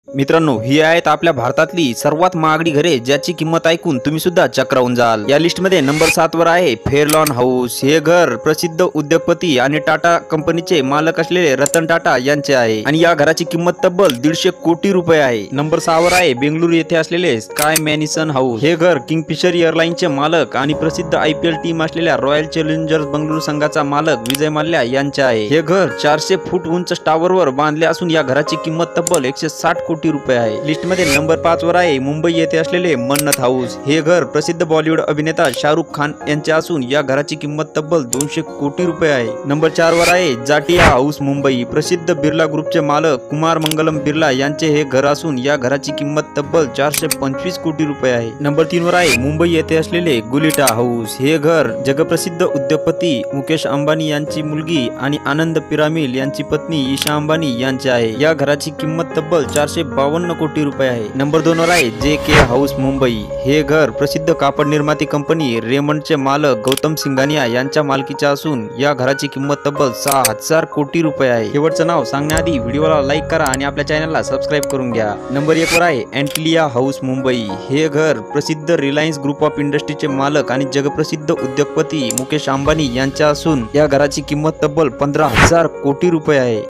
मित्रांनो, ही आहेत आपल्या भारतातली सर्वात महागडी घरे ज्याची किंमत ऐकून तुम्ही सुद्धा चक्रावून जाल। या लिस्ट मध्ये नंबर 7 वर आहे फेअरलॉन हाऊस। हे घर प्रसिद्ध उद्योगपती आणि टाटा कंपनीचे मालक असलेले रतन टाटा यांचे आहे आणि या घराची किंमत तब्बल 150 कोटी रुपये आहे। नंबर 6 वर आहे बेंगळुरू येथे असलेले स्काय मॅनिसन हाऊस। हे घर किंगफिशर एअरलाइनचे मालक आणि प्रसिद्ध IPL टीम असलेल्या रॉयल चॅलेंजर्स बंगळुरू संघाचा मालक विजय माल्या यांचे आहे। हे घर 400 फूट उंच टावरवर बांधले असून या घराची किंमत तब्बल 160 कोटी रुपये आहे। लिस्ट मध्ये नंबर 5 वर आहे मुंबई येथे असलेले मन्नत हाऊस। हे घर प्रसिद्ध बॉलिवूड अभिनेता शाहरुख खान यांचे असून या घराची किंमत तब्बल 200 कोटी रुपये आहे। नंबर 4 वर आहे जाटिया हाऊस मुंबई। प्रसिद्ध बिर्ला ग्रुपचे मालक कुमार मंगलम बिर्ला यांचे हे घर असून या घराची किंमत तब्बल 425 कोटी रुपये आहे। नंबर 3 वर आहे मुंबई येथे असलेले गुलिटा हाऊस। हे घर जगप्रसिद्ध उद्योगपती मुकेश अंबानी यांची मुलगी आणि आनंद पिरामिल यांची पत्नी ईशा अंबानी यांचे आहे। या घराची किंमत तब्बल 452 कोटी रुपये आहे। नंबर 2 वर आहे JK हाऊस मुंबई। हे घर प्रसिद्ध कापड निर्माती कंपनी रेमंडचे मालक गौतम सिंघानिया यांच्या मालकीचे असून या घराची किंमत तब्बल 6000 कोटी रुपये आहे। शेवटचं नाव सांगण्याआधी व्हिडिओला लाईक करा आणि आपल्या चॅनलला सबस्क्राईब करून घ्या। नंबर 1 वर आहे अँटिलिया हाऊस मुंबई। हे घर प्रसिद्ध रिलायन्स ग्रुप ऑफ इंडस्ट्रीचे मालक आणि जगप्रसिद्ध उद्योगपती मुकेश अंबानी यांच्या असून या घराची किंमत तब्बल 15000 कोटी रुपये आहे।